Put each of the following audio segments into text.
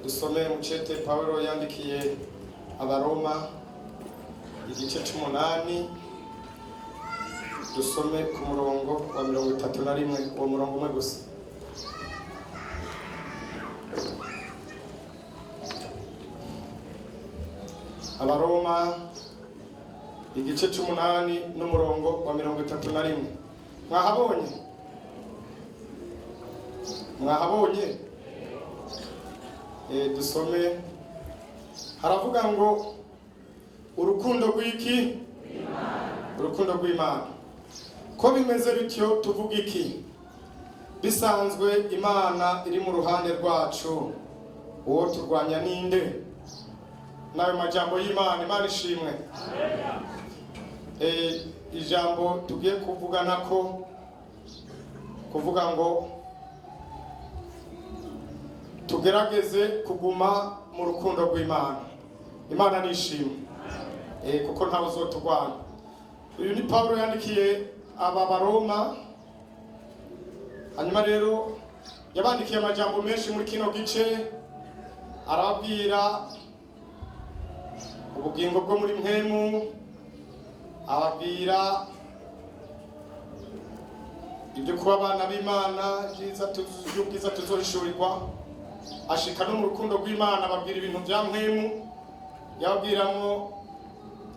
dusome mu cete Pawulo yandikiye Abaroma igice 8 dusome ku murongo wa 31 uwo murongo umwe gusa. Abaroma igice 8 n'umurongo wa 31. Mwahabonye dusome. Haravuga ngo urukundo rw'iki? Urukundo rw'Imana. Ko bimeze bityo tuvuga iki? Bisanzwe Imana iri mu ruhande rwacu, uwo turwanya ninde? Nayo majambo y'Imana, Imana ishimwe. Ijambo tugiye kuvugana ko kuvuga ngo tugerageze kuguma mu rukundo rw'Imana. Imana nishimwe. Kuko ntawe uzoturwanya. Uyu ni Pawulo yandikiye aba Baroma. Hanyuma rero yabandikiye amajambo menshi muri kino gice, arababwira ubugingo bwo muri mpemu, ababwira ibyo kuba abana b'Imana byiza tuzohishurirwa, ashika no mu rukundo rw'Imana ababwira ibintu bya mpemu, yababwiramo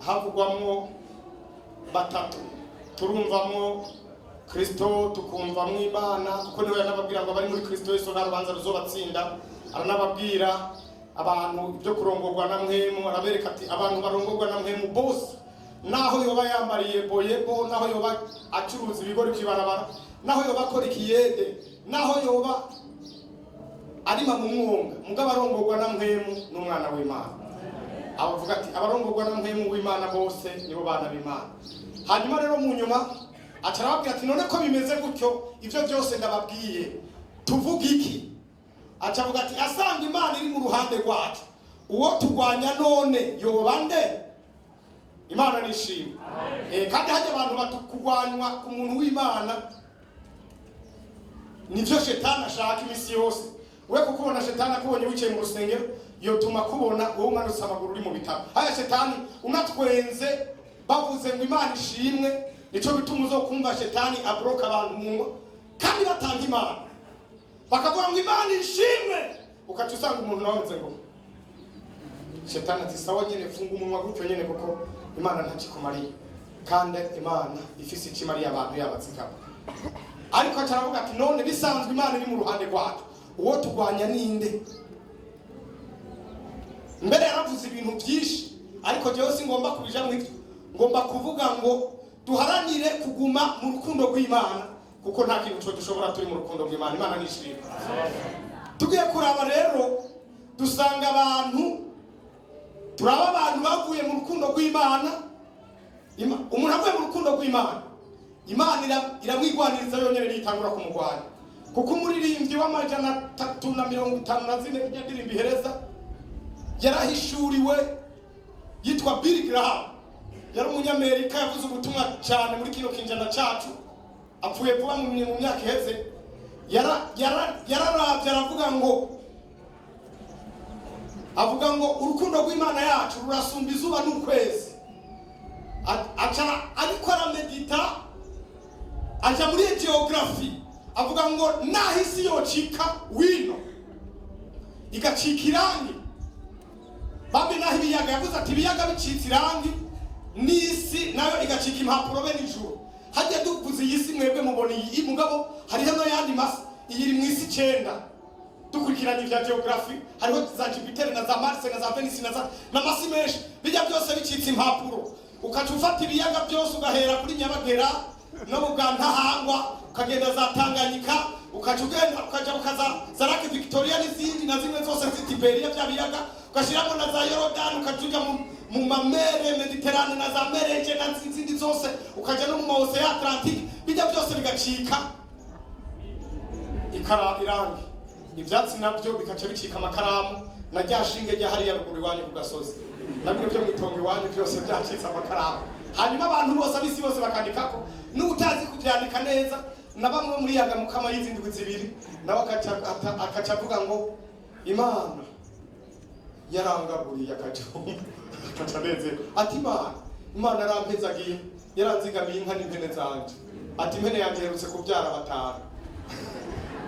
havugwamo batatu. Turumvamo Kristo, tukumvamo Imana, kuko niwe yanababwira ngo bari muri Kristo Yesu nta rubanza ruzobatsinda. Aranababwira abantu ibyo kurongorwa na mpemu, arabereka ati abantu barongorwa na mpemu bose, naho yoba yambariye boyebo, naho yoba acuruza ibigori kwibarabara, naho yoba akora ikiyede, naho yoba arima mu mwonga, mugabo arongorwa na mpemu n'umwana w'Imana. Abavuga ati abarongorwa na mpemu w'Imana bose nibo bana b'Imana. Hanyuma rero mu nyuma acarababwira ati none ko bimeze gutyo, ivyo byose ndababwiye tuvuga iki? Acavuga ati asanga Imana iri mu ruhande rwacu, uwo turwanya none yoba nde? Imana nishimwe. Kandi hajya abantu batukugwanywa ku muntu w'Imana, nivyo shetani ashaka imisi yose. We kukubona shetani akubonye wicaye mu rusengero, yotuma kubona wowe umanutse amaguru uri mu bitabo. Haya shetani unatwenze bavuze ngo Imana ishimwe, nico bituma uzokumva shetani abroka abantu munwa kandi batanga Imana, bakavuga ngo Imana ishimwe, ukaca usanga umuntu nawe ngo shetani ati sawa nyene funga umunwa gutyo nyene, kuko Imana ntakikumariye, kandi Imana ifise ikimariye abantu yabatsikaba. Ariko acaravuga ati none bisanzwe Imana iri mu ruhande rwacu, uwo turwanya ninde? Mbere yaravuze ibintu byinshi, ariko jewe singomba kubija mu ivyo. Ngomba kuvuga ngo duharanire kuguma mu rukundo rw'Imana, kuko nta kintu cyo dushobora turi mu rukundo rw'Imana. Imana nishimwe. Tugiye kuraba rero dusanga turaba abantu bavuye mu rukundo rw'Imana. Umuntu avuye mu rukundo rw'Imana, Imana iramwigwaniriza yonyene nitangura kumugwanya. Kuko umuririmbyi w'amajana 354 y'indirimbo ihereza yarahishuriwe, yitwa Billy Graham, yari umunyamerika, yavuze ubutumwa cyane muri kino kinjana cyacu, apfuye vuba mu myaka iheze. Yararavye avuga ngo urukundo rw'Imana yacu rurasumba izuba n'ukwezi. Ariko aramedita, aja muri geography, avuga ngo nahisi yocika wino igacika irangi, bambe naho ibiyaga, yavuze ati ibiyaga bicitse irangi, n'isi nayo igacika impapuro be n'ijuru. Hajya duvuze iyi si mwebwe mubona iyi mugabo, hariho n'ayandi masi, iyi iri mu isi 9 dukurikiranye ibya geography, hariho za Jupiter na za Mars na za Venus na masi menshi, bijya byose bicitse impapuro. Ukaca ufata ibiyaga byose ugahera kuri Nyabagera no mu Bwantahangwa, ukagenda za Tanganyika, ukaca ugenda ukaja ukaza Lake Victoria n'izindi na zimwe zose zitiberia bya biyaga, ukashiramo na za Jordan, ukajuja mu mamere Mediterane na za Mereje na zindi zose, ukaja no mu Ocean Atlantic, bijya byose bigacika irangi. Ivyatsi nabyo bikaca bicika amakaramu, na ryashinge rya hariya ruguru iwanyu ku gasozi, nabyo byo mwitongo iwanyu byose byacitse amakaramu. Hanyuma abantu bose abisi bose bakandikako, n'utazi kubyandika neza na bamwe muri yaga mukama y'izindwi zibiri nawe akaca avuga ngo Imana yarangaburiye akajumba akataneze ati Imana arampezagiye yaranzigamiye inka n'impene zanje ati impene yanjye herutse kubyara batanu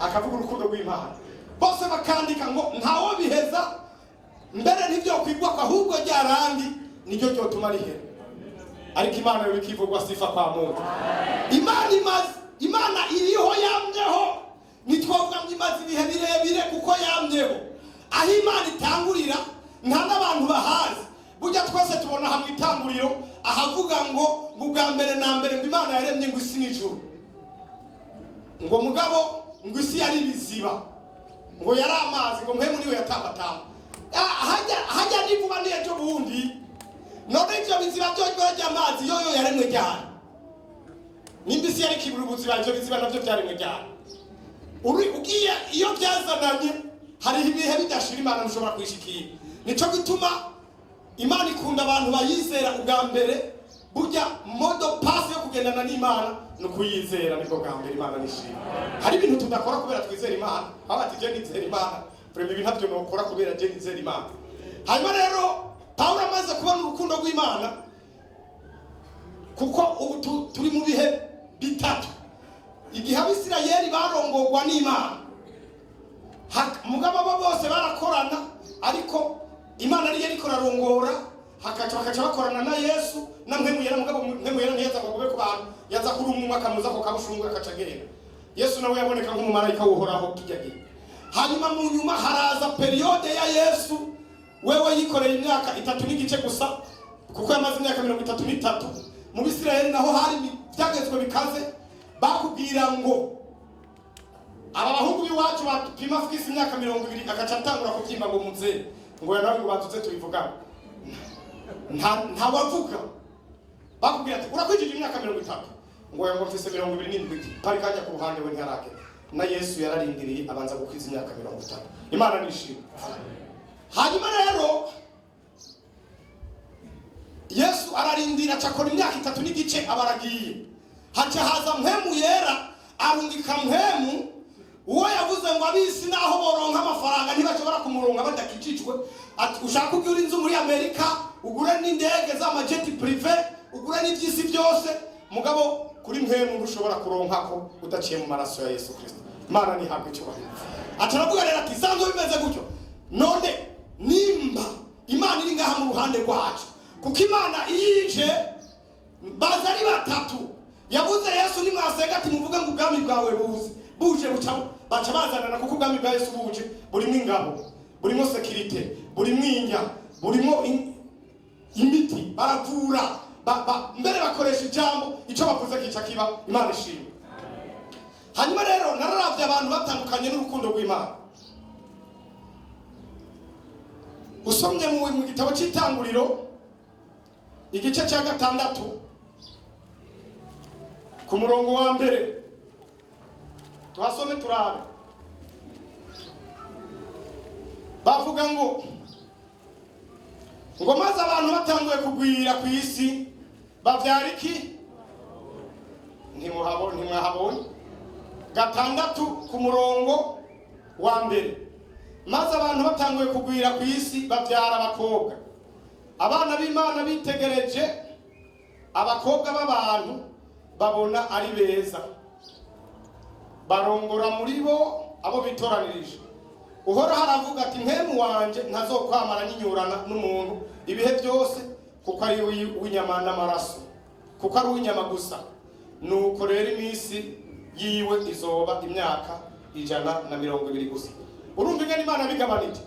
akavuga urukundo rw'Imana bose bakandika ngo ntawo biheza mbere n'ibyo kwigwa ahubwo ryarandi niryo cyo tuma rihera ariko Imana yo ikivugwa sifa kwa Mungu Imana iriho yamyeho nitwovuga ngo imaze ibihe birebire kuko yamyeho aho Imana itangurira nta n'abantu bahazi burya twese tubona hamwe itanguriro ahavuga ngo bwa mbere na mbere ngo Imana yaremye ngo isi n'ijuru ngo mugabo ngo isi yari biziba ngo yari amazi ngo mpemu niwe yatambatamba hajya nivuba n'ejo bundi none ibyo biziba byo by'amazi yoyo yaremwe cyane nimba isi yari kibura ubuzima ibyo biziba nabyo byaremwe cyane ugiye iyo byazananye hari ibihe bidashira Imana ntushobora kwishikira nico gituma Imana ikunda abantu bayizera ubwa mbere burya modo pass yo kugendana n'Imana no kuyizera niko bwa mbere Imana nishima hari ibintu tudakora kubera twizera Imana abati je nizera Imana premier ibintu byo nokora kubera je nizera Imana hanyuma rero Paulo amaze kubona urukundo rw'Imana kuko ubu turi mu bihe bitatu igihe Abisirayeli barongorwa n'Imana mugabo bose barakorana ariko Imana niyo ariko rarongora hakaca bakorana na Yesu na mpemuyera mugabo mpemuyera ntiyaza kugobe ku bantu yaza kuri umwe akamuza ko kabushungu akacagera Yesu nawe yaboneka nk'umumarayika wohoraho kijyagiye hanyuma mu nyuma haraza periode ya Yesu wewe yikoreye imyaka 3 n'igice gusa kuko yamaze imyaka 33 mu Bisirayeli naho hari byagezwe bikaze bakubwira ngo aba bahungu biwacu bapima fisi imyaka 20 akaca atangura kubyimba ngo muze ngo nawe ngo bantuze tubivugana nta wavuga bakubwira ati urakwijije imyaka 30 ngo yango mfise 27 pari kajya ku ruhande we ntarake na Yesu yararindiriye abanza gukwiza imyaka 30 Imana nishimye hanyuma rero Yesu ararindira cyakora imyaka 3 n'igice abaragiye haca haza mpemu yera arungika mpemu uwo yavuze ngo abisi naho boronka amafaranga ntibashobora kumuronka badakicicwe ati ushaka kugura inzu muri Amerika ugure n'indege z'amajeti privé ugure n'ibyisi byose mugabo kuri mpemu ushobora kuronka ko udaciye mu maraso ya Yesu Kristo Imana ni habwe cyo ataravuga rero ati sanzo bimeze gutyo none nimba Imana iri ngaha mu ruhande rwacu kuko Imana iyije bazari batatu yavuze Yesu ni mwasenga ati muvuga ngo ubwami bwawe buje baca bazanana kuko ubwami bwa Yesu buje burimo ingabo burimo security burimo inja burimo imiti baravura mbere bakoresha ijambo icyo bavuze kica kiba Imana ishimwe hanyuma rero nararavye abantu batandukanye n'urukundo rw'Imana usomye mu gitabo cy'itanguriro igice cya 6 ku murongo wa mbere tuhasome turabe bavuga ngo maze abantu batanguye kugwira ku isi bavyara iki ntimwahabonye 6 ku murongo wa mbere maze abantu batanguye kugwira ku isi bavyara abakobwa abana b'Imana bitegereje abakobwa b'abantu babona ari beza barongora muri bo abo bitoranirije uhora haravuga ati mpemu wanje ntazokwamara nyinyurana n'umuntu ibihe byose kuko ari w'inyama n'amaraso kuko ari w'inyama gusa nuko rero iminsi yiwe izoba imyaka 120 gusa urumva ingene Imana bigabanije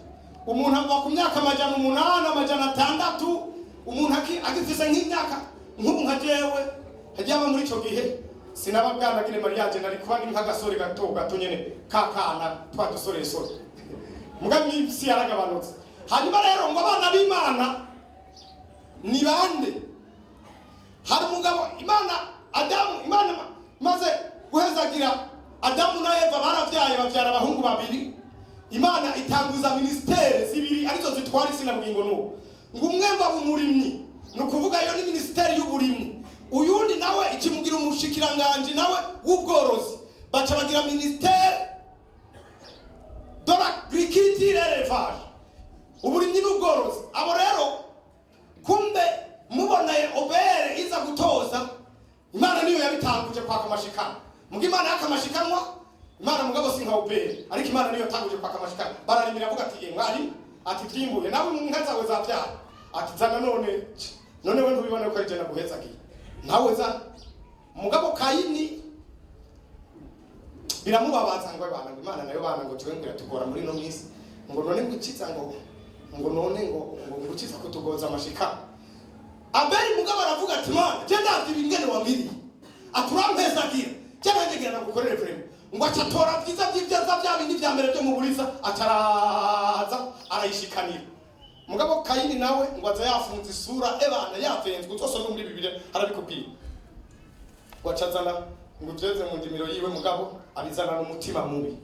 umuntu ava ku myaka 800 umuntu agifise nk'imyaka nk'ubu nka jewe hajyaba muri ico gihe sinababwanagire mariage nari kuba ni nk'agasore gato nyene kakana twa dusoresore mugamye isi yaragabanutse hanyuma rero ngo abana b'Imana ni bande hari umugabo Imana maze guhezagira Adamu na Eva baravyaye bavyara abahungu babiri Imana itanguza ministere zibiri arizo zitwara isi na bugingo n'ubu ngo umwe mva umurimyi no kuvuga iyo ni ministeri y'uburimyi uyundi nawe ikimugira umushikiranganje nawe w'ubworozi baca bagira ministere de l'agriculture et l'élevage uburimyi n'ubworozi wa ubere ariko Imana niyo yatanguje kwaka amashika bararimira avuga ati mwari ati twimbuye nawe inka zawe zavyara ati zana none we ntubibona ko ari guheza ki nawe za mugabo Kayini biramubabaza ngo abana Imana nayo bana ngo tuwe ngo yatugora muri no misi ngo none ngukiza ngo none ngo ngukiza kutugoza amashika Abeli mugabo aravuga ati Mana je ndavye bingene wambiri aturampeza gira cyangegera nagukorere frame ngo acatora byiza by'ibyaza bya bindi bya mbere byo mu buriza ataraza arayishikanira mugabo Kayini nawe ngo aza yafunze isura ebana yafenzwe utosoma muri Bibiliya arabikubwira wacazana ngo byeze mu ndimiro yiwe mugabo abizana n'umutima mubi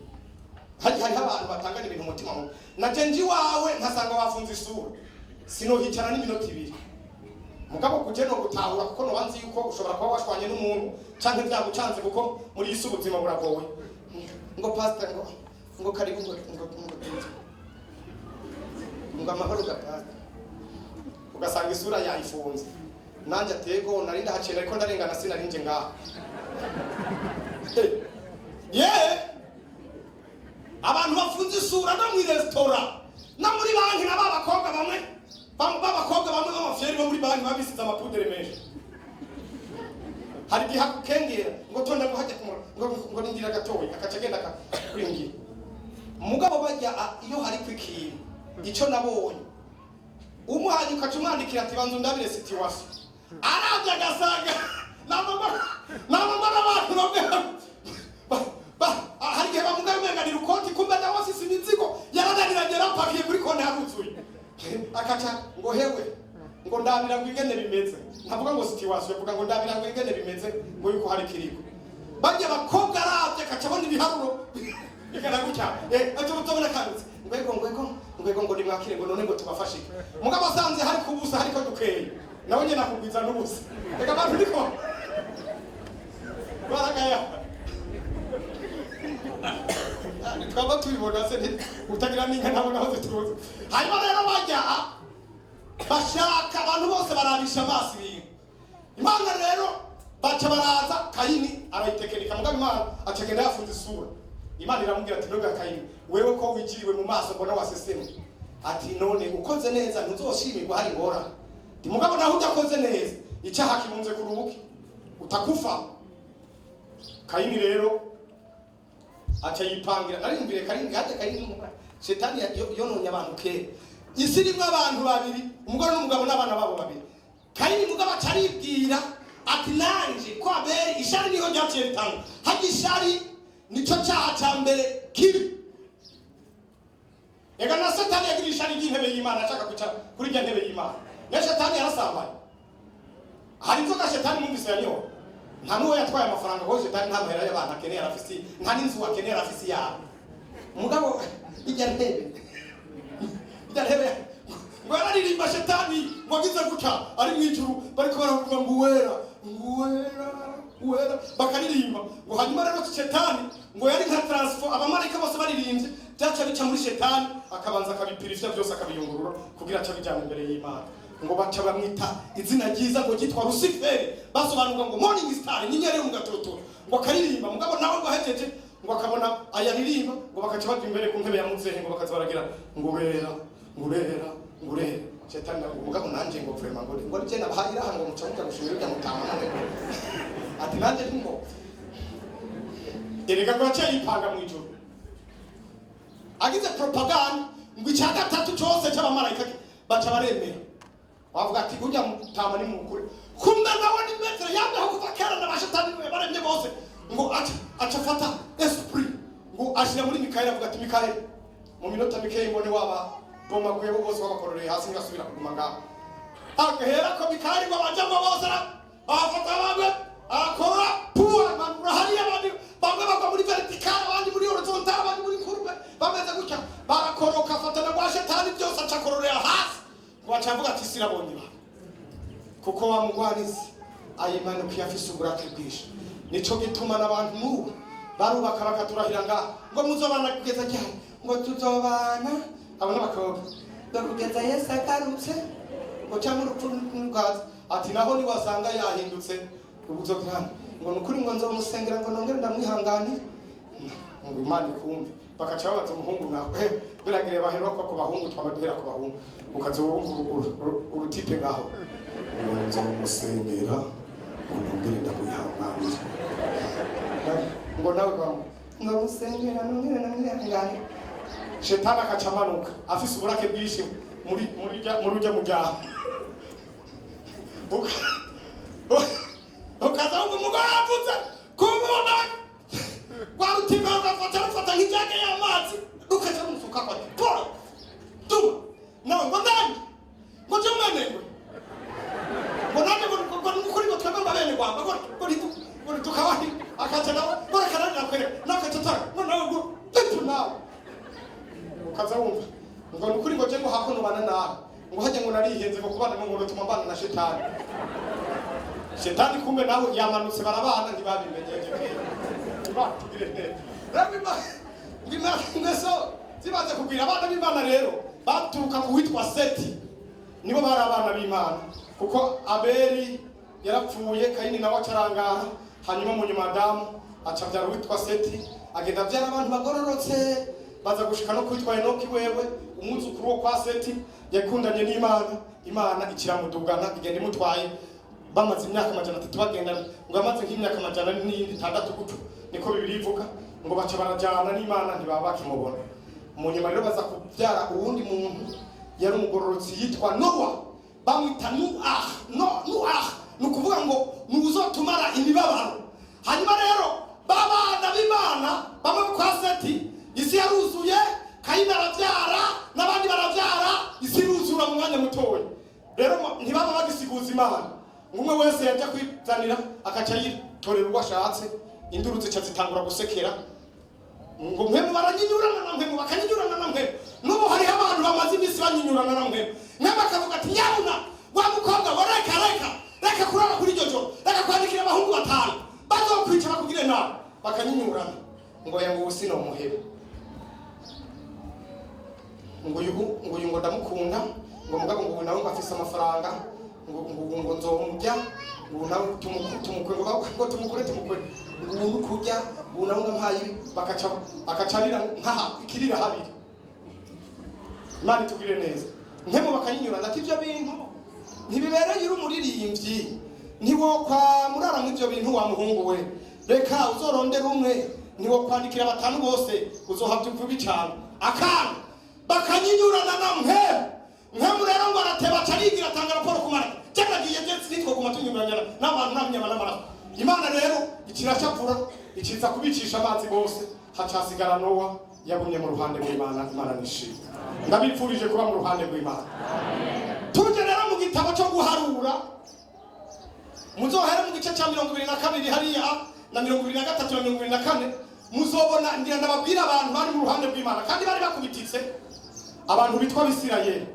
hari abantu batangana ibintu umutima mubi naje nji wawe nkasanga wafunze isura sinohicara n'iminota 2 mugabo kuje no gutahura kuko no banzi yuko ushobora kuba washwanye n'umuntu canke byagucanze kuko muri isi ubuzima buragowe ngo pastor ngo karibu ngo amahoro ga pastor ugasanga isura yayifunze nanje atego nari ndahacena ariko ndarengana sinarinje ngaha abantu bafunze isura no mu restaurant no muri banki n'abakobwa bamwe b'amafyeri bo muri banki babisize amapudere menshi hari gihakukengera ngo tonda ngo hajya kumura ngo ningira gatoyi akacagenda akakwingira mugabo bajya iyo hari kwikintu ico nabonye umuhanyi ukacumwandikira ati banzu ndabire situation arabya gasaga namama abantu hari gihe bamugaye umenganira ukoti kumbe na wasi simizigo yaradaniranye rapakiye kuri kone yaruzuye akaca ngo hewe ngo ndabira ngo ingene bimeze ntavuga ngo situation yavuga ngo ndabira ngo ingene bimeze ngo yuko hari kiriko bajya bakobwa arabye akaca bona ibiharuro bikana gucya aje mutobona kanutse ngwego ngo nimwakire ngo none ngo tubafashike mugabo asanze hari kubusa hariko dukeye nawe nyene nakugwiza n'ubusa reka abantu niko baragaya twaba tubibona se utagira n'inka nabo naho zituruze hanyuma rero bajya bashaka abantu bose barabisha amaso ibintu Imana rero baca baraza Kayini arayitekenika mugabo Imana acagenda yafunze isura Imana iramubwira ati ndoga Kayini wewe ko wigiriwe mu maso mbona waseseme ati none ukoze neza ntuzoshimirwa hari ngora ndi mugabo naho udakoze neza icyaha kimunze kurubuki utakufa Kayini rero acha yipangira nari imbere Kayini Shetani yononye abantu kera isi rimwe abantu babiri umugore n'umugabo n'abana babo babiri Kayini mugabo acaribwira ati nanje ko Abeli ishari niho ryaciye ritanga hagishari nico cyaha cya mbere kiri ega na Satani yagira ishari y'intebe y'Imana ashaka kwicara kuri rya ntebe y'Imana na Shetani yarasambaye hari inzoga Shetani mumvise yanyo nta nuwo yatwaye amafaranga ngo Shetani nta mahera y'abantu akeneye arafisi nta n'inzu akeneye arafisi yabo mugabo ijya ntebe ngo yararirimba Shetani wagize guca ari mu ijuru bariko baravuga ngo wera bakaririmba ngo hanyuma rero Shetani ngo yari nka transfer abamarayika bose baririmbye byaca bica muri Shetani akabanza akabipirifya byose akabiyungurura kugira aca bijana imbere y'Imana ngo baca bamwita izina ryiza ngo gitwa Luciferi basobanurwa ngo morning star nyenyeri mu gatoto ngo akaririmba mugabo nawe ngo ahejeje ngo akabona ayaririmba ngo bakaca baje imbere ku ntebe ya muzehe ngo bakaza baragira ngo urera Shetani mugabo nanje ngo vrema ngo je nabahira hango mucamuka gushimira bya mutama none ati nanje ngo erega ngo acha yipanga mu ijuru agize propaganda ngo icyaga gatatu cyose cy'abamarayika baca baremera bavuga ati ujya mutama ni mukuri kumbe nawe ni metero yambaho kuva kera n'abashetani baremye bose ngo acha fata esprit ngo ashira muri Mikaeli avuga ati Mikaeli mu minota Mikaeli mbone waba boma kwebo bose babakororeye hasi ngasubira kuguma ngaho akahera ko Mikaeli ngo abajamo bose afata bamwe akora puwa manura hari abandi bamwe bagwa muri vertical abandi muri horizontal abandi muri curve bameze gutya barakoroka fatana kwa Shetani byose acakororera hasi wachavuga ati sirabonye ba kuko wa mugwanizi ayimana kuyafise uburake bwisha nico gituma nabantu mu barubaka bakaturahira ngo muzobana kugeza cyane ngo tuzobana abana bakobwa bakugeza Yesu akarutse ngo cyangwa urupfu ati naho ni wasanga yahindutse ubuzokana ngo nukuri ngo nzomusengera ngo nongere ndamwihangani ngo Imana ikumve bakaca babaza umuhungu nawe biragire bahera ko bahungu twabaduhera ko bahungu ukaze urutipe ngaho nzo musengera unumbire ndakuyihanganira ngo nawe bamwe ngamusengera nongera namwihangane shetani akacamanuka afise uburake bwinshi muri ujya mu byaha ukaza ngo umugore avutse kumubona warutipe ugafata nk'ijage y'amazi ukaca umufuka kwa poro tuma nawe ngo ndani ngo jya mwenengwe ngo nanjye ngo kuri ngo twebwe mbabene rwamba ngo tukabahi akaca nawe ngo reka nanjye nakwereka nawe ukacatara ngo nawe ngo tutu nawe ukaza wumva ngo nukuri ngo je ngo hakuno bana nawe ngo hajye ngo narihenze ngo kubana ngo tuma mbana na shetani shetani kumbe nawe yamanutse barabana ntibabimenyeje ngeso zibaze kubwira abana b'Imana rero baturuka kuwitwa Seti nibo bari abana b'Imana kuko Abeli yarapfuye Kayini nawe acarangara hanyuma mu nyuma Adamu acabyara witwa Seti agenda abyara abantu bagororotse baza gushika no kwitwa Enoki wewe umwuzukuru wo kwa Seti yakundanye n'Imana Imana ikiramudugana igenda imutwaye bamaze imyaka 300 bagendana ngo amaze nk'imyaka 600 gucu niko Bibiri ivuga ngo baca barajyana n'Imana ntibaba bakimubona mu nyuma rero baza kubyara uwundi muntu yari umugororotsi yitwa Nowa bamwita Noah nukuvuga ngo nuzotumara imibabaro hanyuma rero babana b'Imana bamwe kwa Seti isi yaruzuye Kayini arabyara n'abandi barabyara isi iruzura mu mwanya mutoya rero ntibaba bagisiguza Imana umwe wese yajya kwizanira akaca yitorera uwo ashatse induru zica zitangura gusekera ngo mwemu baranyinyurana na mwemu bakanyinyurana na mwemu n'ubu hariho abantu bamaze iminsi banyinyurana na mwemu mwemu akavuga ati nyabuna wa mukobwa wa reka kurara kuri iryo joro reka kwandikira abahungu 5 bazokwica bakugire nawe bakanyinyurana ngo yangu usino muhebe ngo uyu ngo ndamukunda ngo mugabo ngo nawe afise amafaranga ngo nzomujya ngo nawe tumukwe ngo tumukure ngo kujya ngo nawe ngampaye bakacarira nkaha ikirira habiri Imana tugire neza nkemo bakanyinyurana ati ibyo bintu ntibibereye iri umuririmbyi ntiwo kwa murara mu ibyo bintu wa muhungu we reka uzorondera umwe niwo kwandikira 5 bose uzohavye kubi cyane akana bakanyinyurana na nkemu rero ngo arateba carigira atanga raporo kumara cyagagiye byensi nitwo kumatunyuranyana n'abantu n'abanyama n'amaraso Imana rero ikiracapfura ikiza kubicisha amazi bose hacasigara Nowa yagumye mu ruhande rw'Imana Imana nishimye ndabipfurije kuba mu ruhande rw'Imana tuje rero mu gitabo cyo guharura muzohere mu gice cya 22 hariya na 23 na 24 muzobona ndira ndababwira abantu bari mu ruhande rw'Imana kandi bari bakubititse abantu bitwa Bisirayeli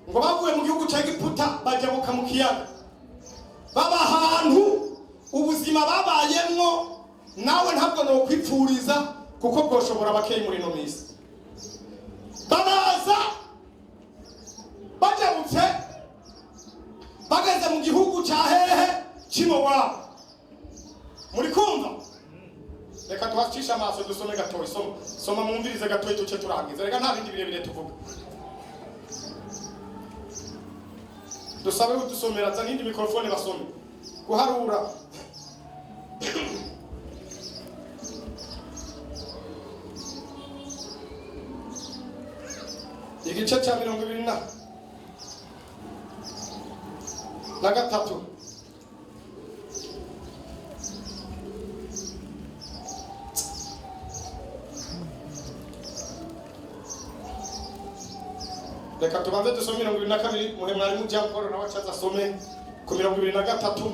ngo bavuye mu gihugu cya Egiputa bajabuka mu kiyaga baba ahantu ubuzima babayemwo nawe ntabwo no kwipfuriza kuko bwoshobora bakeye muri no misi baraza bajabutse bageze mu gihugu cya hehe Mowabu muri kumva reka tuhacisha amaso dusome gatoyi soma mwumvirize gatoyi tuce turangiza reka nta bindi birebire tuvuga dusabe udusomera za nindi mikrofone basome guharura igice cya 23 reka tubanze dusome 22 muhe mwarimu Jamporo nawe acaza asome ku 23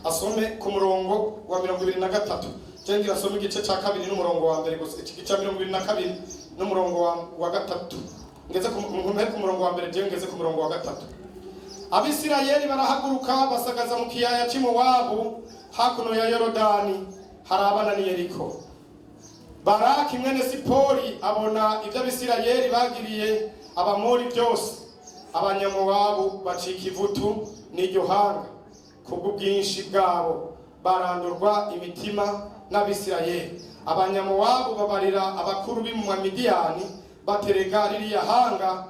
asome ku murongo wa 23 cengira asome igice cya 2 n'umurongo wa mbere gusa iki gice 22 n'umurongo wa gatatu ngeze ku murongo wa mbere je ngeze ku murongo wa gatatu Abisirayeli barahaguruka basagaza mu kiyaya cy'Imowabu hakuno ya Yorodani harabana ni Yeriko Baraki mwene Sipori abona ibyo Abisirayeli bagiriye abamori byose abanyamowabu bacika ivutu n'iryo hanga kubwo bwinshi bwabo barandurwa imitima n'Abisirayeli. Abanyamowabu babarira abakuru b'imwa Midiyani baterega ririya hanga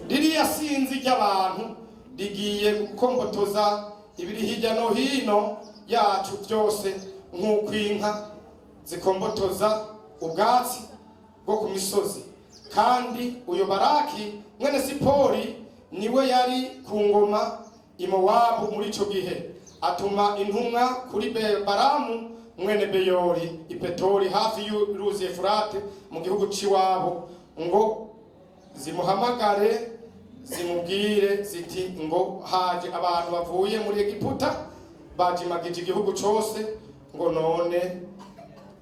ririya sinzi ry'abantu rigiye gukombotoza ibiri hirya no hino yacu byose, nk'uko inka zikombotoza ubwatsi bwo ku misozi. Kandi uyo Baraki mwene Sipori niwe yari ku ngoma i Mowabu muri ico gihe, atuma intumwa kuri Baramu mwene Beyori i Petori hafi y'uruzi Efurate mu gihugu c'iwabo, ngo zimuhamagare zimubwire ziti ngo haje abantu bavuye muri Egiputa bajimagije igihugu cose, ngo none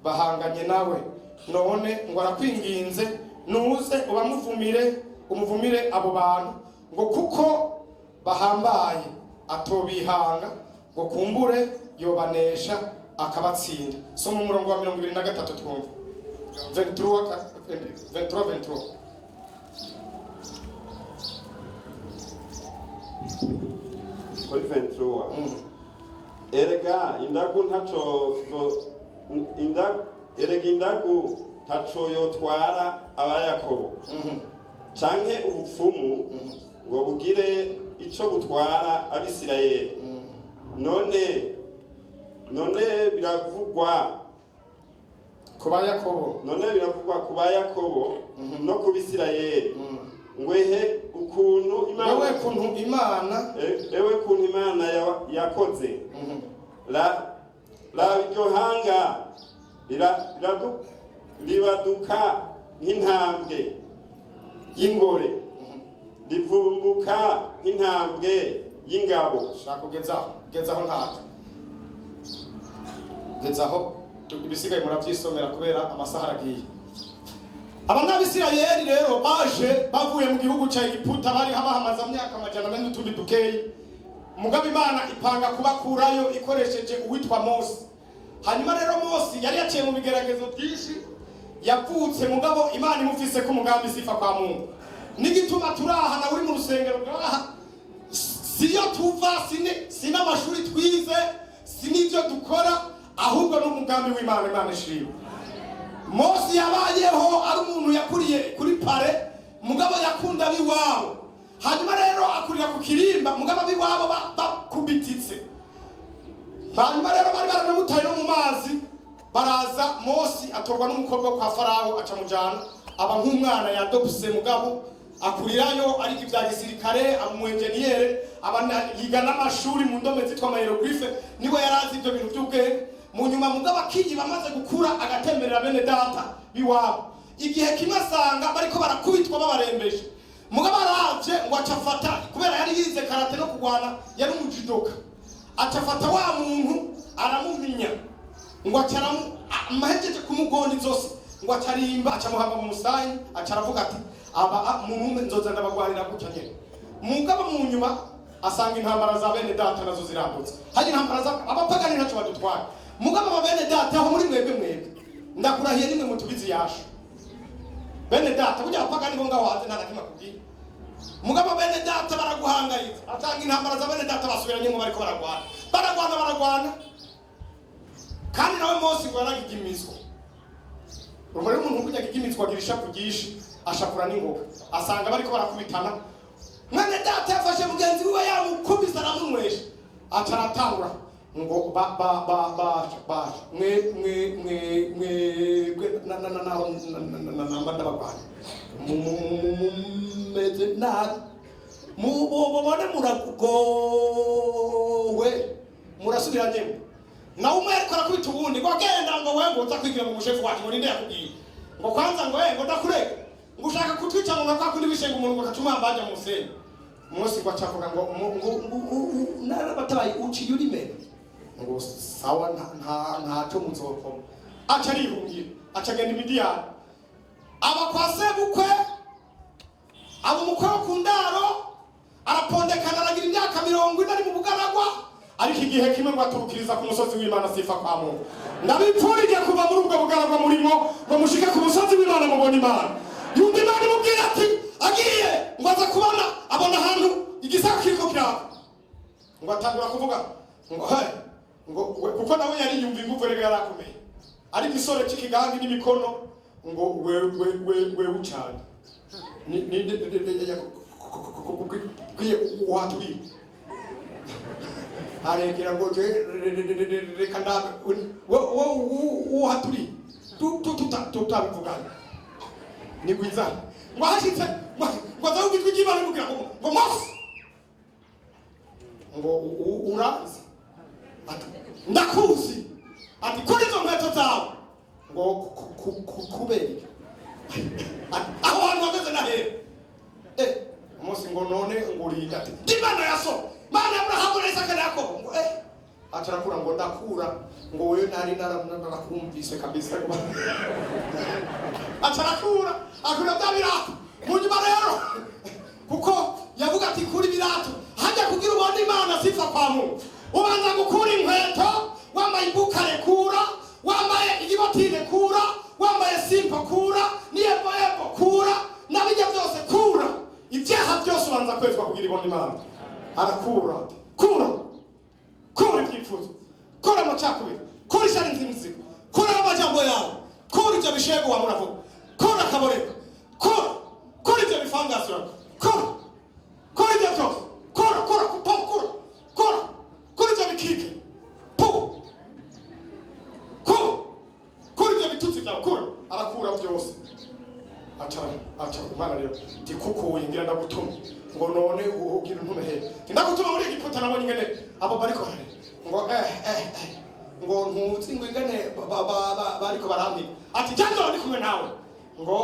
bahanganye nawe, none ngo arakwinginze nuze umuvumire abo bantu, ngo kuko bahambaye atobihanga, ngo kumbure yobanesha akabatsinda. So mu murongo wa 23 twumva 23 kuri 23 erega indagu ntaco yotwara abayakobo canke ubupfumu ngo bugire ico butwara Abisirayeli. None biravugwa ku Bayakobo, no ku Bisirayeli. Ngwehe ukuntu Imana yakoze la iryo hanga ribaduka nk'intambwe y'ingore, rivumbuka nk'intambwe y'ingabo. shaka gezaho ntaka gezaho ibisigaye muravyisomera kubera amasaha aragiye. Abanyabisirayeli rero baje bavuye mu gihugu ca Egiputa, bari habahamaza myaka amajana ane n'utundi dukeyi. Mugabo Imana ipanga kubakurayo ikoresheje uwitwa Mose. Hanyuma rero Mose yari yaciye mu bigeragezo byinshi, yavutse mugabo Imana imufise ko umugambi sifa kwa Mungu. Nigituma turaha na uri mu rusengero rwaha, siyo tuva sina amashuri twize, sinivyo dukora, ahubwo n'umugambi w'Imana. Imana ishimwe. Mose yabayeho ari umuntu yakuriye kuri pare, mugabo yakunda biwabo. Hanyuma rero akurira ku kirimba, mugabo biwabo bakubititse. Hanyuma rero bari baramutaye no mu mazi, baraza Mose atorwa n'umukobwa kwa Farawo acamujana, aba nk'umwana yadopse, mugabo akurirayo ariko ibya gisirikare, amwenjeniyere, yiga n'amashuri mu ndome zitwa amayerogrife, niwe yarazi ibyo bintu by'ubwenge. Mu nyuma mugabo akinyi bamaze gukura agatemberera bene data biwabo. Igihe kimwe asanga bariko barakubitwa babarembeje, mugabo araje ngo acafata, kubera yari yize karate no kugwana, yari umujidoka, acafata wa muntu aramuminya, ngo amahejeje kumugonda inzosi, ngo acarimba acamuhamba mu musanyi, acaravuga ati aba muntu nzoza ndabagwanira gutya nyene. Mugabo mu nyuma asanga intambara za bene data nazo zirambutse. Hari intambara za abapagani ntaco badutwara, mugabo bene data aho muri mwebwe ndakurahiye nimwe mutubizi yasho. Bene data burya abapagani bo ngaho hanze nta nakima kubwira, mugabo bene data baraguhangayitse. Atanga intambara za bene data basubiranye ngo bariko baragwana kandi nawe Mose ngo yaragigimizwa. Rumwe umuntu kujya gigimizwa girisha kugishi ashakura n'ingoga, asanga bariko barakubitana, mwene data yafashe mugenzi we yamukubisa aramunwesha, acaratangura ngo meze nabi mubone muragowe murasubiranye. Na umwe ariko arakubita ubundi ngo agenda ngo wewe uza kwigira mu mushefu wacu ngo ninde yakubwiye ngo kwanza ngo ngo ndakureka ngo ushaka kutwica ngo ngakwa kundi bishenga umuntu ngo katuma mbajya mu musenyi. Mose ngo acavuga ngo narabatabaye uci yurime ngo sawa ntaco muzokoma. Aca arihungira acagenda Midiyani, aba kwa sebukwe, aba umukwe wo ku ndaro, arapondekana aragira imyaka 40 ari mu bugaragwa. Ariko igihe kimwe ngo aturukiriza ku musozi w'Imana sifa kwa Mungu. Ndabipfurije kuva muri ubwo bugaragwa murimo ngo mushike ku musozi w'Imana mubona Imana. Yumva Imana imubwira ati agiye ngo aza kubona abona ahantu igisaka kiriko kiraka, ngo atangura kuvuga ngo kuko nawe yari yumva ingufu rega yarakomeye ari gisore cy'ikigangi n'imikono ngo we ucana kwiye uhaturi aregera ngo reka ndabe wo uhaturi tutabivugana ni gwiza ngo hashitse ngo zavuga tw'Imana kugira ngo mose ngo urazi ati ndakuzi ati kuri zo nkweto zawe ngo kubera aho hantu hageze na hera umunsi ngo none ngo urinda ati Imana yaso Mana ya Abrahamu na Isaka na Yakobo ngo atarakura ngo ndakura ngo wewe nari narakumvise kabisa atarakura akura byabirato mu nyuma rero kuko yavuga ati kuri birato hajya kugira ubone Imana sifa kwa Mungu ubanza gukura inkweto wambaye ibukare kura wambaye igibotine kura wambaye simpa kura niyebo kura nabijya byose kura ibyaha byose ubanza kwezwa kugira ibone Imana arakura kura ibyifuzo kura amacakubiri kura ishari nzimizigo kura amajambo yawe kura ibyo bishego wamuravuga kura akaboreka kura ibyo bifangazo kura ibyo byose kura ibyo bikike kura ibyo bitutsi byawe kura arakura byose acha Imana rero ti kuko wingira ndagutuma ngo none ugira ntume he ndagutuma muri Egiputa nabo nyene abo bariko hari ngo ntuzi ngo ingane bariko barambi ati jango ndi kumwe nawe ngo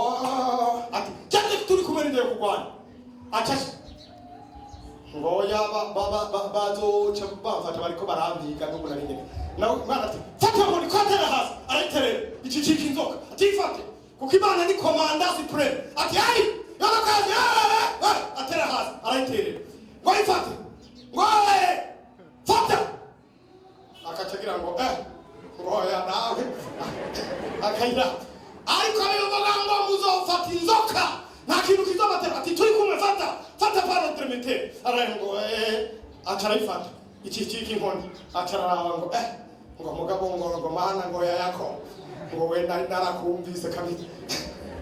ati jango turi kumwe ninde kugwana acha ngo ya bazo bamfata bariko barambiga n'ubu nari nyene nawe Imana ati fata muri kotera hasi aritere icyicika inzoka ati fate kuko Imana ni komanda supreme ati ai yarakaje atera hasi aritere ngo ifate ngo fata akacagira ngo ya nawe akaira ariko abivuga ngo muzofata inzoka nta kintu kizobatera ati turi kumwe fata para tremete arango atarayifata icyicika inkoni atararaba ngo mugabo ngo Mana ngo yako ngo we narakumvise kabisa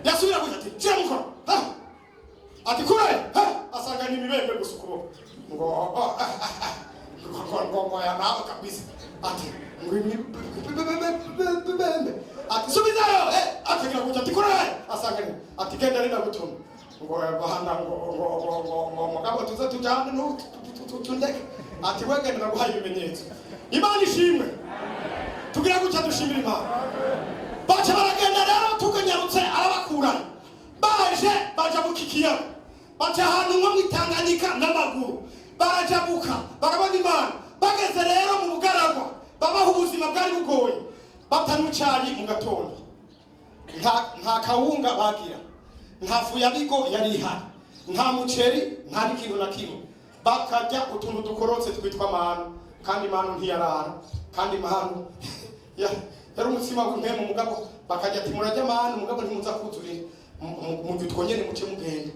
yasubira kugira ati cyo mukoro ati kure asanga ni mibembe gusukuro ngo ya nawe kabisa ati ngo ni bembe ati subizayo atagira kugira ati kure asanga ni ati genda renda gutuma ngo bahana ngo mugabo tuza tujyane no tundeke ati wegenda guhaye ibimenyetso Imana ishimwe tugira guca dushimira Imana bacha baragenda rero tukanyarutse arabakurana baje mukikiya bacha ahantu nko mwitanganyika n'amaguru barajabuka barabona Imana bageze rero mu bugaragwa babaho ubuzima bwari bugoye batanucari mu gatondo nta kawunga bagira nta fu ya bigo yari ihari nta muceri nta n'ikintu na kimwe bakajya utuntu dukorotse twitwa manu kandi manu ntiyarara kandi manu yari umutsima w'impemu mugabo bakajya ati murajya manu mugabo ntimuza kuzuri mu bitwonyene muce mugende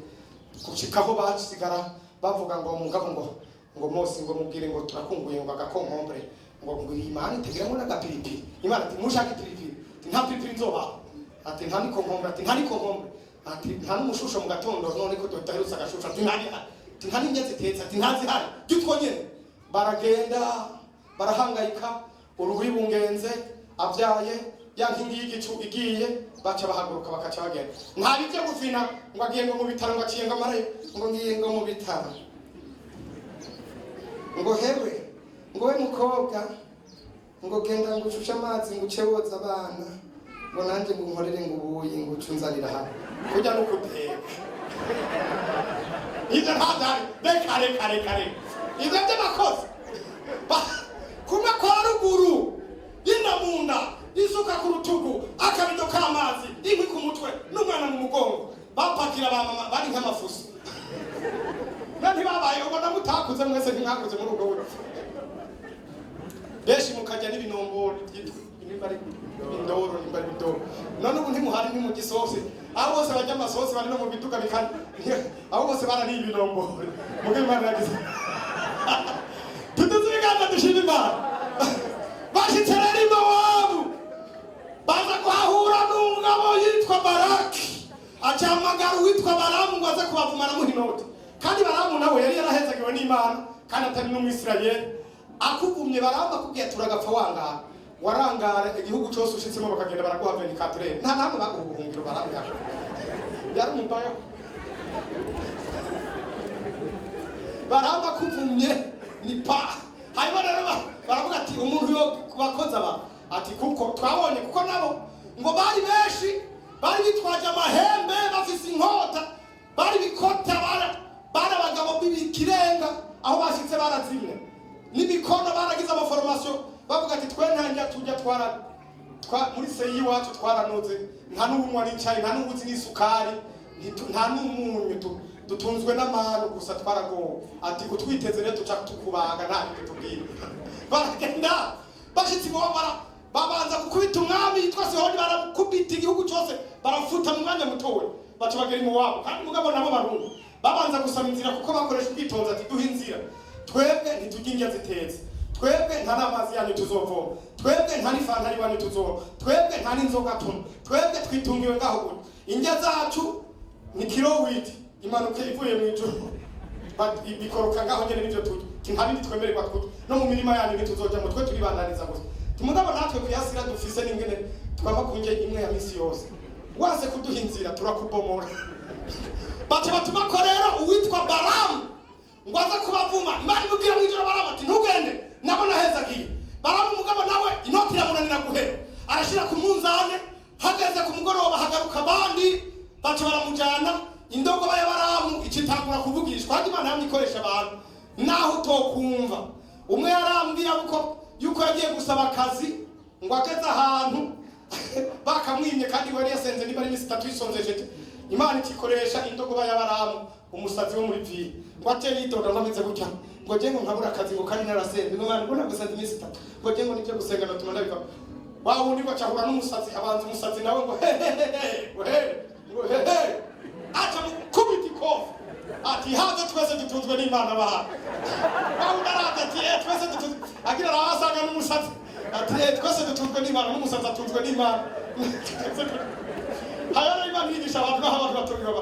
kucikaho basigara bavuga ngo mugabo ngo Mose ngo mubwire ngo turakunguye ngo agakonkombre ngo Imana itegiramo n'agapiripiri Imana ati mushaka ipiripiri nta piripiri nzoba ati nta nikonkombre ati nta nikonkombre ati nta n'umushusho mu gatondo none ko dotaherutse agashusho ati nta n'ingenzi tetse ati nta zihari byutwonyene baragenda barahangayika uruhibungenze abyaye ya nkingi y'igicu igiye baca bahaguruka bakaca bagenda nta bivyo gufina ngo agiye ngo mu bitaro ngo aciye ngo amare ngo ngiye ngo mu bitaro ngo hewe ngo we mukobwa ngo genda ngo ushushe amazi ngo ucewoza abana ngo nanje ngo nkorere ngo ubuyi ngo ucunzanira hano kujya no kuteka ivyo ntadari reka ivyo vy'amakosa kuma kwa ruguru inamunda isuka ku rutugu akabido k'amazi inkwi ku mutwe n'umwana mu mugongo bapakira bamama bari nk'amafuso nandi babaye ubona mutakuze mwese ntimwakuze muri ubwo buryo benshi mukajya n'ibinomboro nimbari indoro none ubu ntimuhari ni mu gisose aho bose bajya amasose bari no mu biduga bikana aho bose barari ibinomboro muge Imana yagize tutuziganza dushimira z'Imana bashitse rero i Mowabu baza kuhahura n'umugabo yitwa Baraki acahamagara uwitwa Balamu ngo aze kubavumana mu inoti kandi Balamu nawe yari yarahezagiwe n'Imana kandi atari n'Umwisirayeli akuvumye Balamu akubwiye turagapfa wangara warangara igihugu cyose ushitsemo bakagenda baraguha 24 nta namwe baguhungiro barangara yari umbayo Balamu akuvumye ni pa hanyuma rero baravuga ati umuntu yo kubakoza aba ati kuko twabonye kuko nabo ngo bari benshi bari bitwaje amahembe bafise inkota bari bikota bara abagabo b'ikirenga aho bashitse barazimye n'ibikono baragize amaformation bavuga ati twe ntangira tujya muri seyi wacu twaranoze nta n'ubunywa n'icayi nta n'ubuzi n'isukari nta n'umunyu dutunzwe n'amanu gusa twaragowe ati kutwiteze rero tuca tukubaga nta bitubwira baragenda bashitse Mowabu babanza gukubita umwami yitwa Sihoni barakubita igihugu cyose barafuta mu mwanya mutowe baca bagera i Mowabu kandi mugabo nabo barundi babanza gusaba inzira kuko bakoresha ubwitonzi ati duhe inzira twebwe ntitujya indya zitetse twebwe nta n'amazi yanyu tuzovoma twebwe nta n'ifanta yanyu tuzova twebwe nta n'inzoga tunywa twebwe twitungiwe ngaho gutya indya zacu ni kilowiti imanuka ivuye mu ijuru bikoroka ngaho nyene nivyo turya nta bindi twemererwa kurya no mu mirima yanyu ntituzoja mu twe turibandaniza gusa mugabo natwe kuyasira dufise n'ingene twaba kunje imwe ya misi yose waze kuduha inzira turakubomora baca batuma ko rero uwitwa Balamu ngo aza kubavuma Imana imubwira mu ijoro Balamu ati ntugende nabo nahezagiye Balamu mugabo nawe inoti yamunanira guhera arashira ku munzane hageze ku mugoroba hagaruka abandi baca baramujana indogoba ya Balamu icitangura kuvugishwa kandi Imana yamikoresha abantu naho utokumva umwe yarambwira yuko yagiye gusaba akazi ngo ageze ahantu bakamwimye kandi wari yasenze niba ari 3 isonzeje Imana ikikoresha indogoba ya Balamu umusazi wo muri vile ngo ateye idoda ngameze gutya ngo je ngo nkabura akazi ngo kandi narasenze ngo Imana mbona gusenza 3 ngo je ngo nivyo gusenga natuma ndabika wawo ndiko cyahura n'umusazi abanza umusazi nawe ngo ngo acha mukubiti kofi ati haza twese dutunzwe n'Imana baha wawo ndarata ati twese dutunzwe agira rawasaga n'umusazi ati twese dutunzwe n'Imana n'umusazi atunzwe n'Imana hayana Imana yigisha abantu n'abantu batunga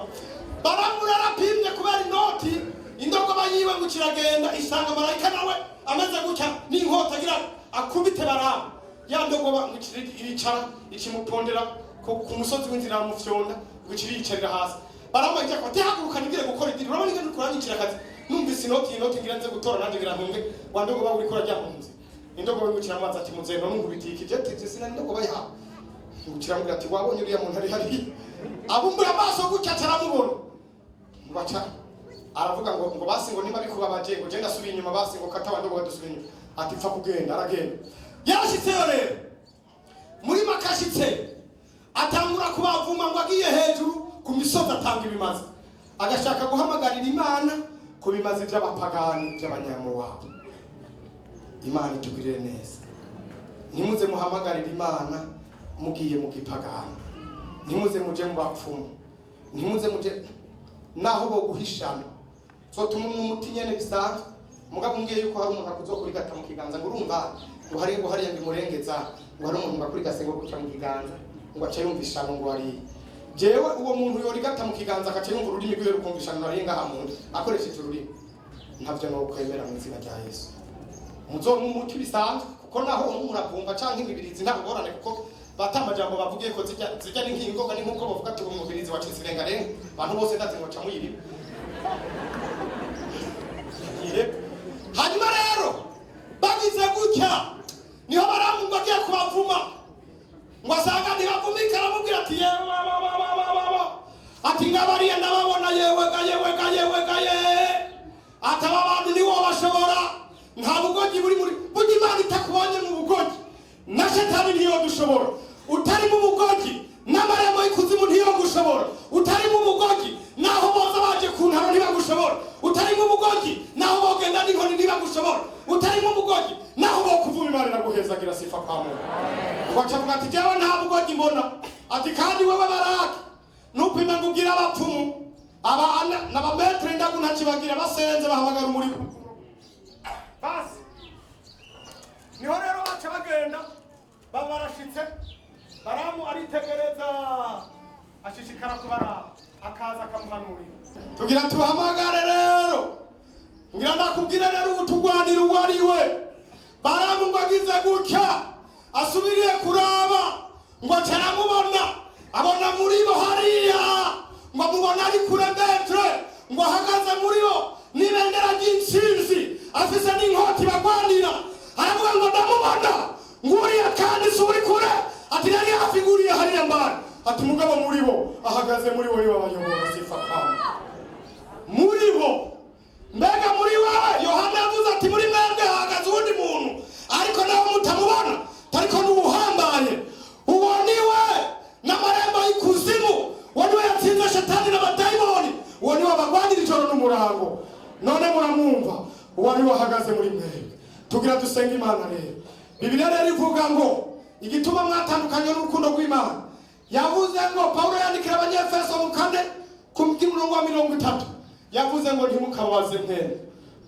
Balamu yarapimye kubera inoti indogoba yiwe ngo kiragenda isanga marayika nawe amaze gutya n'inkota agira akubite Balamu ya ndogoba ngo iricara ikimupondera ku musozi w'inzira mu fyonda ngo kiriyicarira hasi Balamu ajya ko tehaguruka nigire gukora idiri urabona ingene kuranyicira akazi numvise inoti ngira nze gutora nanje ngira ntunge wa ndogoba uri kora ryahunze indogoba ngo kiramaza ati muzeno nungubitiki je tete sina ndogoba yaha ngo kiramubwira ati wabonye uriya muntu ari hari abumbura amaso gutya taramubona baca aravuga ngo basi ngo niba bikubabaje ngo je ndasubiye inyuma basi ngo kata bandogoba dusubiye inyuma ati pfa kugenda aragenda yarashitseyo rero muri makashitse atangura kubavuma ngo agiye hejuru ku misozi atanga ibimazi agashaka guhamagarira Imana ku bimazi by'abapagani by'abanyamowabu Imana itugirire neza ntimuze muhamagarira Imana mugiye mu gipagani ntimuze muje mu bapfumu ntimuze muje naho bo guhishana so tumuti nyene bisanzwe mugabo ngiye yuko hari umuntu akuzokurigata mu kiganza ngo urumva ngo hariya ngimurengeza ngo hari umuntu ngakuri gasengo guca mu kiganza ngo aca yumvishana ngo ari jewe uwo muntu yorigata mu kiganza akaca yumva ururimi rwiwe rukumvishana ari ngaha muntu akoresheje ururimi ntavyo no kwemera mu izina rya Yesu muzomumuti bisanzwe kuko naho umurakumva canke imibirizi nta ngorane kuko batamajambo bavugiye ko zijya n'inkingoga ni nkuko bavuga ati umubirizi wacitse irengarenga abantu bose ndazi ngo camu yiri hanyuma rero bagize gutya niho Balamu ngo agiye kubavuma ngo asanga ntibavumika aramubwira ati yewe ati ngabariye ndababona yewe gaye ati aba bantu niwo bashobora nta bugogi buri muri burya Imana itakubonye mu bugogi na Shetani niyo dushobora utari mu bugogi n'amaremo y'ikuzimu ntiyo gushobora utari mu bugogi naho boza baje ku ntaro ntibagushobora utari mu bugogi naho bogenda n'inkoni ntibagushobora utari mu bugogi naho bokuvuma Imana iraguhezagira sifa kwa Mungu wacavuga ati jewe nta bugogi mbona ati kandi wewe Baraki nupima ngugira abapfumu abana n'abametre ndagu ntakibagira basenze bahamagara umuriro basi niho rero baca bagenda baba barashitse. Baramu aritegereza ashishikara kubara akaza akamuhanurira. Tugira tuhamagare rero, ngira ndakubwira rero ubutugwanira uwo ari we. Baramu ngo agize gutya asubiriye kuraba ngo acaramubona, abona muri bo hariya, ngo amubona ari kure metre, ngo ahagaze muri bo n'ibendera ry'intsinzi afise n'inkoti bagwanira. Aravuga ngo ndamubona nguriya kandi si uri kure, ati nari hafi nguriya hariya mbari, ati mugabo muri bo ahagaze muri bo niwe abayobora sifa kwawe muri bo. Mbega muri wawe Yohana yavuze ati muri mwebwe hahagaze uwundi muntu, ariko nawe mutamubona, ariko n'ubuhambaye. Uwo niwe n'amarembo y'ikuzimu, uwo niwe yatsinze shetani n'abadayimoni, uwo niwe abagwanira ijoro n'umurango. None muramwumva, uwo niwe ahagaze muri mwebwe. Tugira dusenga Imana rero. Bibiliya rero ivuga ngo igituma mwatandukanye n'urukundo rw'Imana, yavuze ngo Paulo yandikira Abanyefeso mu 4 ku murongo wa 30, yavuze ngo ntimukababaze mwene.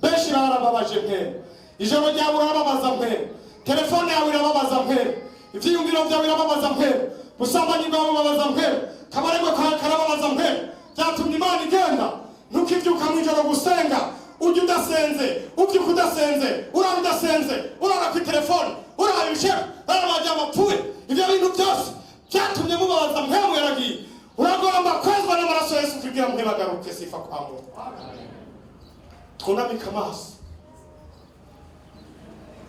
Benshi barababaje mwene, ijoro ryawe urababaza mwene, telefone yawe irababaza mwene, ivyiyumviro vyawe irababaza mwene, ubusambanyi bwawe urababaza mwene, kabarego kawe karababaza mwene. Byatumye Imana igenda ntukivyuka mw'ijoro gusenga, ujya udasenze, ubyuka udasenze, urara udasenze, urara ku telefone, urara ibishebe, baramaje amapfuye. Ibyo bintu byose byatumye mubabaza mwene yaragiye. Uragomba kwezwa n'amaraso ya Yesu kugira ngo bagaruke sifa kwa Mungu. Twunamika amaso.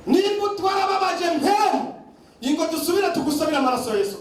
Niba twarababaje mwene, ingo dusubira tugusabira amaraso ya Yesu.